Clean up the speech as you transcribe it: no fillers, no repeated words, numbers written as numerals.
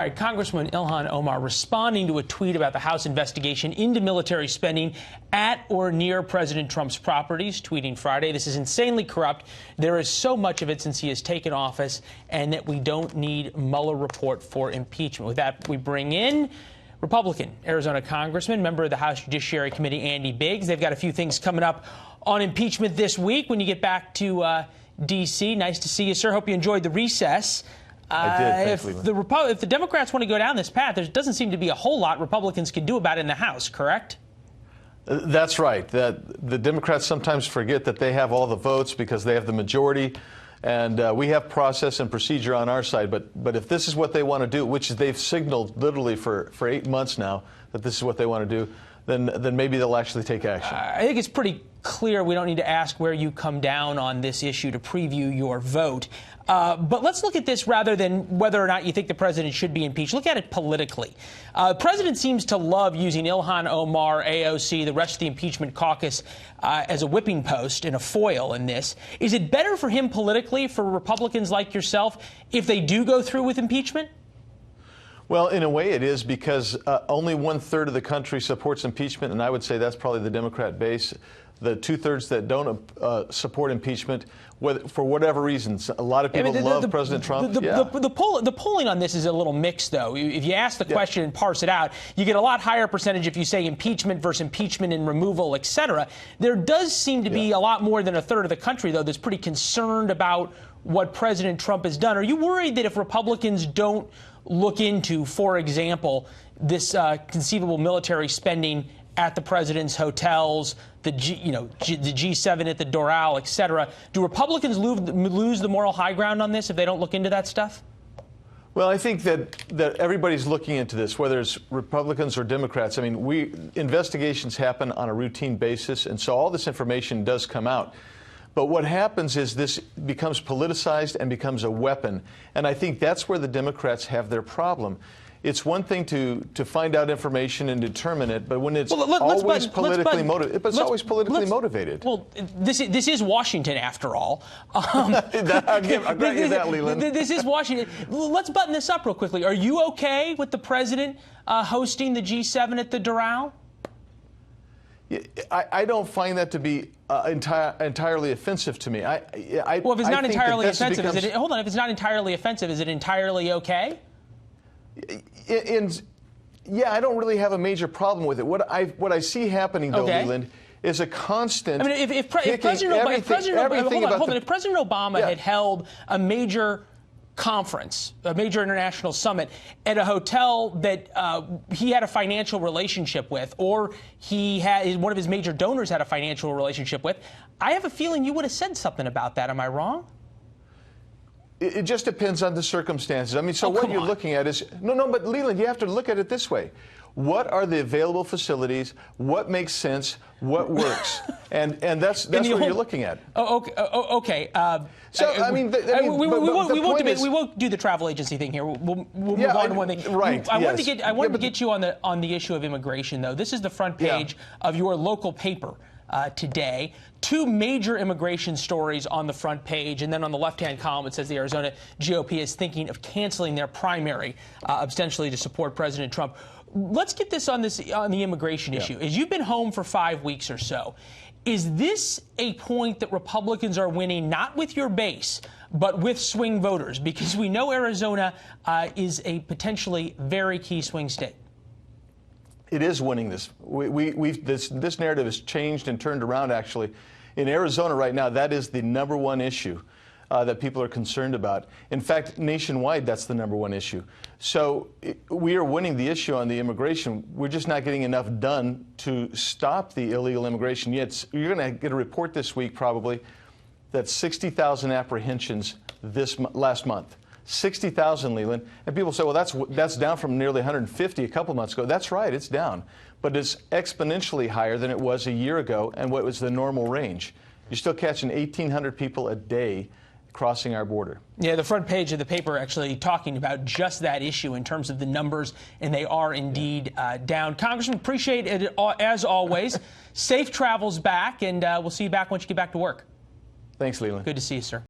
All right, Congressman Ilhan Omar responding to a tweet about the House investigation into military spending at or near President Trump's properties, tweeting Friday, "This is insanely corrupt. There is so much of it since he has taken office, and that we don't need Mueller report for impeachment." With that, we bring in Republican Arizona Congressman, member of the House Judiciary Committee, Andy Biggs. They've got a few things coming up on impeachment this week when you get back to D.C. Nice to see you, sir. Hope you enjoyed the recess. I did. Thanks, if the Democrats want to go down this path, there doesn't seem to be a whole lot Republicans can do about it in the House, correct? That's right. The Democrats sometimes forget that they have all the votes because they have the majority, and we have process and procedure on our side. But if this is what they want to do, which they've signaled literally for 8 months now that this is what they want to do, then maybe they'll actually take action. I think it's pretty clear we don't need to ask where you come down on this issue to preview your vote. But let's look at this rather than whether or not you think the president should be impeached. Look at it politically. The president seems to love using Ilhan Omar, AOC, the rest of the impeachment caucus as a whipping post and a foil in this. Is it better for him politically, for Republicans like yourself, if they do go through with impeachment? Well, in a way it is, because only 1/3 of the country supports impeachment, and I would say that's probably the Democrat base. The 2/3 that don't support impeachment, for whatever reasons, a lot of people love President Trump. The polling on this is a little mixed, though. If you ask the question and parse it out, you get a lot higher percentage if you say impeachment versus impeachment and removal, et cetera. There does seem to be a lot more than 1/3 of the country, though, that's pretty concerned about what President Trump has done. Are you worried that if Republicans don't look into, for example, this conceivable military spending at the president's hotels, the G7 at the Doral, et cetera, do Republicans lose the moral high ground on this if they don't look into that stuff? Well, I think that everybody's looking into this, whether it's Republicans or Democrats. I mean, investigations happen on a routine basis, and so all this information does come out. But what happens is this becomes politicized and becomes a weapon. And I think that's where the Democrats have their problem. It's one thing to find out information and determine it, but when it's always politically motivated. Well, this is Washington, after all. I'll grant you that, Leland. This is Washington. Let's button this up real quickly. Are you okay with the president hosting the G7 at the Doral? I don't find that to be entirely offensive to me. Well, if it's not entirely offensive, if it's not entirely offensive, is it entirely okay? Yeah, I don't really have a major problem with it. What I see happening, though, Leland, is a constant. I mean, if President Obama had held a major conference, a major international summit at a hotel that he had a financial relationship with, or one of his major donors had a financial relationship with, I have a feeling you would have said something about that. Am I wrong? It just depends on the circumstances. I mean, so what you're looking at is but Leland, you have to look at it this way. What are the available facilities? What makes sense? What works? and that's what you're looking at. Okay. We won't do the travel agency thing here. We'll move on to one thing. Right. I wanted to get you on the issue of immigration, though. This is the front page of your local paper today. 2 major immigration stories on the front page, and then on the left-hand column it says the Arizona GOP is thinking of canceling their primary, ostensibly to support President Trump. Let's get this on the immigration issue. As you've been home for 5 weeks or so, is this a point that Republicans are winning, not with your base, but with swing voters? Because we know Arizona is a potentially very key swing state. It is winning this. This narrative has changed and turned around, actually. In Arizona right now, that is the #1 issue that people are concerned about. In fact, nationwide, that's the #1 issue. So we are winning the issue on the immigration. We're just not getting enough done to stop the illegal immigration yet. You're going to get a report this week, probably, that 60,000 apprehensions last month. 60,000, Leland. And people say, well, that's down from nearly 150 a couple months ago. That's right, it's down. But it's exponentially higher than it was a year ago and what was the normal range. You're still catching 1,800 people a day crossing our border. Yeah, the front page of the paper actually talking about just that issue in terms of the numbers, and they are indeed down. Congressman, appreciate it as always. Safe travels back, and we'll see you back once you get back to work. Thanks, Leland. Good to see you, sir.